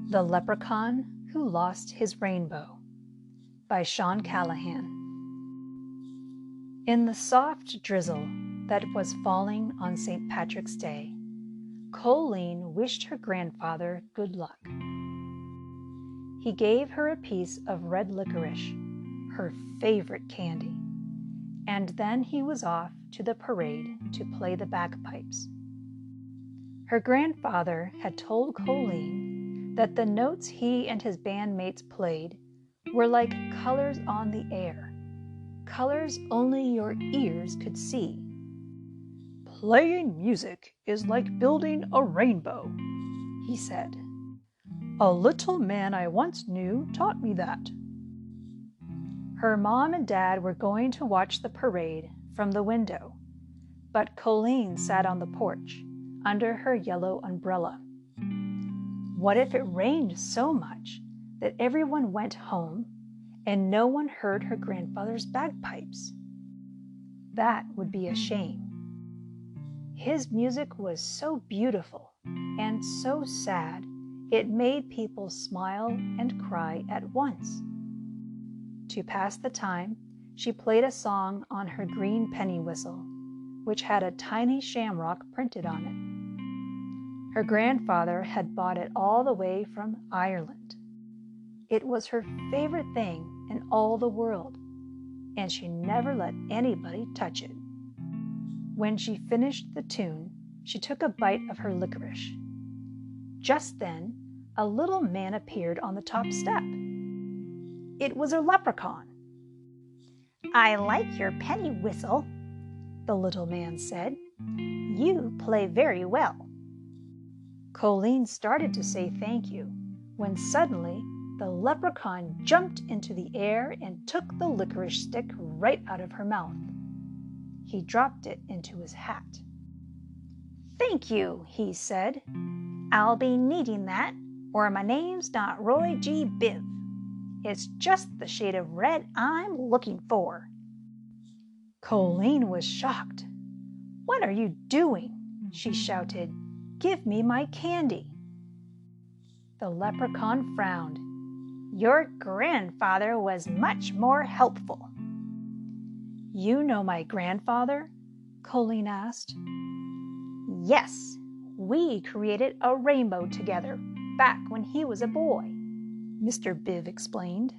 The Leprechaun Who Lost His Rainbow by Sean Callahan. In the soft drizzle that was falling on St. Patrick's Day, Colleen wished her grandfather good luck. He gave her a piece of red licorice, her favorite candy, and then he was off to the parade to play the bagpipes. Her grandfather had told Colleen that the notes he and his bandmates played were like colors on the air, colors only your ears could see. "Playing music is like building a rainbow," he said. "A little man I once knew taught me that." Her mom and dad were going to watch the parade from the window, but Colleen sat on the porch under her yellow umbrella. What if it rained so much that everyone went home and no one heard her grandfather's bagpipes? That would be a shame. His music was so beautiful and so sad, it made people smile and cry at once. To pass the time, she played a song on her green penny whistle, which had a tiny shamrock printed on it. Her grandfather had bought it all the way from Ireland. It was her favorite thing in all the world, and she never let anybody touch it. When she finished the tune, she took a bite of her licorice. Just then, a little man appeared on the top step. It was a leprechaun. "I like your penny whistle," the little man said. "You play very well." Colleen started to say thank you when suddenly the leprechaun jumped into the air and took the licorice stick right out of her mouth. He dropped it into his hat. "Thank you," he said. "I'll be needing that, or my name's not Roy G. Biv. It's just the shade of red I'm looking for." Colleen was shocked. "What are you doing?" she shouted. "Give me my candy." The leprechaun frowned. "Your grandfather was much more helpful." "You know my grandfather?" Colleen asked. "Yes, we created a rainbow together back when he was a boy," Mr. Biv explained.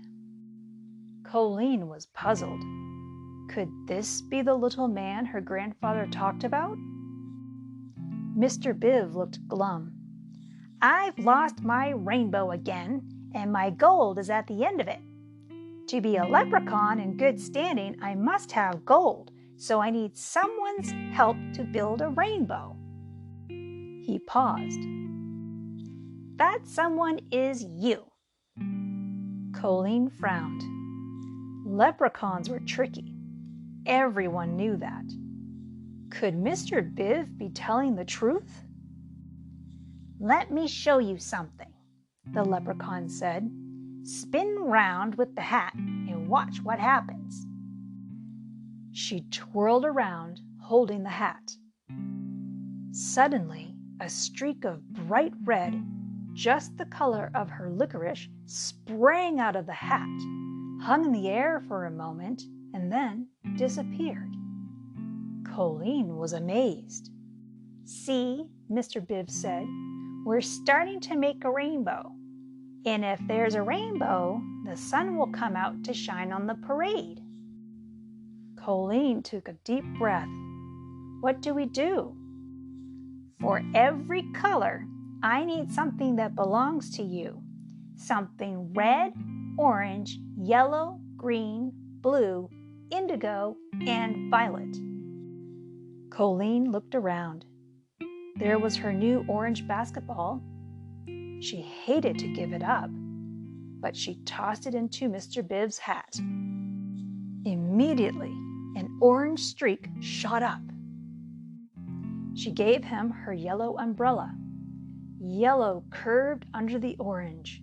Colleen was puzzled. Could this be the little man her grandfather talked about? Mr. Biv looked glum. "I've lost my rainbow again, and my gold is at the end of it. To be a leprechaun in good standing, I must have gold, so I need someone's help to build a rainbow." He paused. "That someone is you." Colleen frowned. Leprechauns were tricky. Everyone knew that. Could Mr. Biv be telling the truth? "Let me show you something," the leprechaun said. "Spin round with the hat and watch what happens." She twirled around, holding the hat. Suddenly, a streak of bright red, just the color of her licorice, sprang out of the hat, hung in the air for a moment, and then disappeared. Colleen was amazed. "See," Mr. Biv said, "we're starting to make a rainbow. And if there's a rainbow, the sun will come out to shine on the parade." Colleen took a deep breath. "What do we do?" "For every color, I need something that belongs to you. Something red, orange, yellow, green, blue, indigo, and violet." Colleen looked around. There was her new orange basketball. She hated to give it up, but she tossed it into Mr. Biv's hat. Immediately, an orange streak shot up. She gave him her yellow umbrella. Yellow curved under the orange.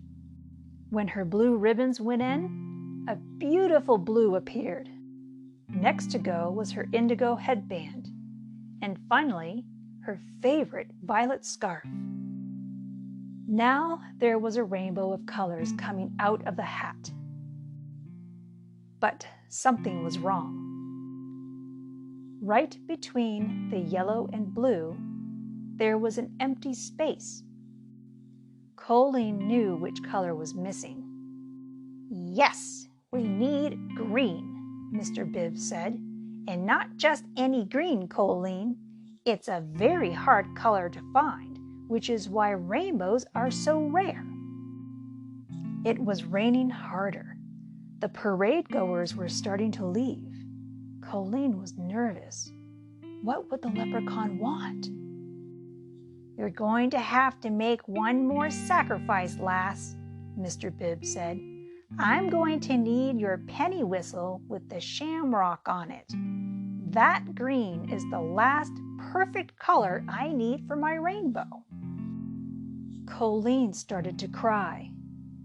When her blue ribbons went in, a beautiful blue appeared. Next to go was her indigo headband, and finally, her favorite violet scarf. Now there was a rainbow of colors coming out of the hat. But something was wrong. Right between the yellow and blue, there was an empty space. Colleen knew which color was missing. "Yes, we need green," Mr. Bibb said. "And not just any green, Colleen. It's a very hard color to find, which is why rainbows are so rare." It was raining harder. The parade goers were starting to leave. Colleen was nervous. What would the leprechaun want? "You're going to have to make one more sacrifice, lass," Mr. Bibb said. "I'm going to need your penny whistle with the shamrock on it. That green is the last perfect color I need for my rainbow." Colleen started to cry.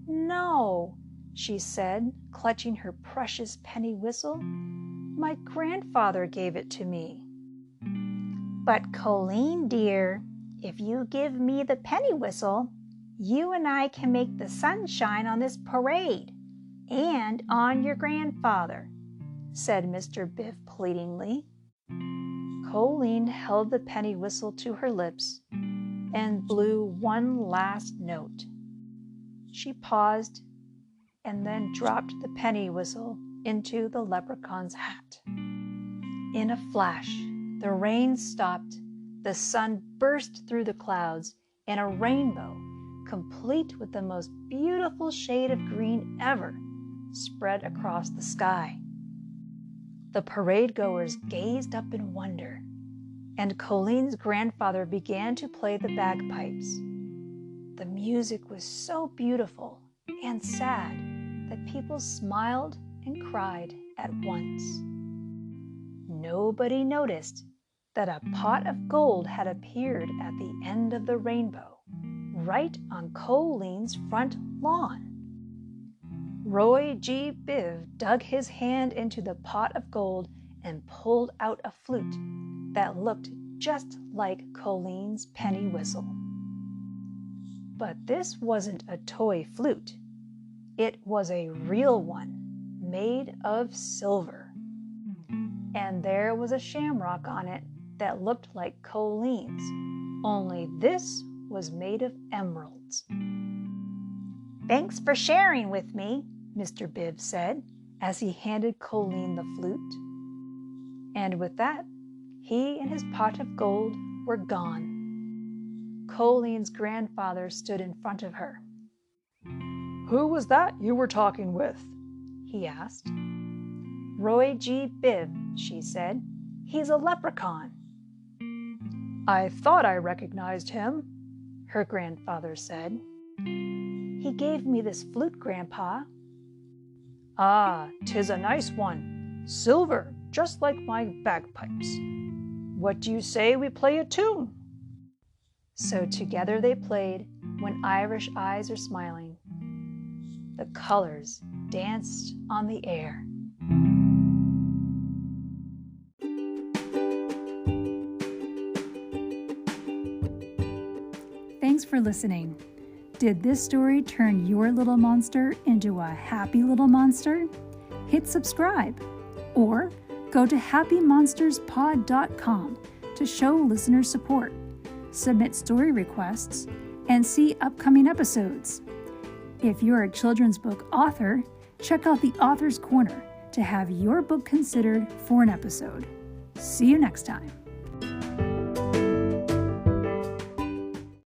"No," she said, clutching her precious penny whistle. "My grandfather gave it to me." "But Colleen, dear, if you give me the penny whistle, you and I can make the sun shine on this parade and on your grandfather," said Mr. Bibb pleadingly. Colleen held the penny whistle to her lips and blew one last note. She paused and then dropped the penny whistle into the leprechaun's hat. In a flash, the rain stopped, the sun burst through the clouds, and a rainbow, complete with the most beautiful shade of green ever, spread across the sky. The parade goers gazed up in wonder, and Colleen's grandfather began to play the bagpipes. The music was so beautiful and sad that people smiled and cried at once. Nobody noticed that a pot of gold had appeared at the end of the rainbow, right on Colleen's front lawn. Roy G. Biv dug his hand into the pot of gold and pulled out a flute that looked just like Colleen's penny whistle. But this wasn't a toy flute. It was a real one, made of silver. And there was a shamrock on it that looked like Colleen's, only this was made of emeralds. "Thanks for sharing with me," Mr. Bibb said as he handed Colleen the flute. And with that, he and his pot of gold were gone. Colleen's grandfather stood in front of her. "Who was that you were talking with?" he asked. "Roy G. Bibb," she said. "He's a leprechaun." "I thought I recognized him," her grandfather said. "He gave me this flute, Grandpa." "Ah, 'tis a nice one, silver, just like my bagpipes. What do you say we play a tune?" So together they played "When Irish Eyes Are Smiling." The colors danced on the air. Thanks for listening. Did this story turn your little monster into a happy little monster? Hit subscribe or go to happymonsterspod.com to show listener support, submit story requests, and see upcoming episodes. If you're a children's book author, check out the Author's Corner to have your book considered for an episode. See you next time.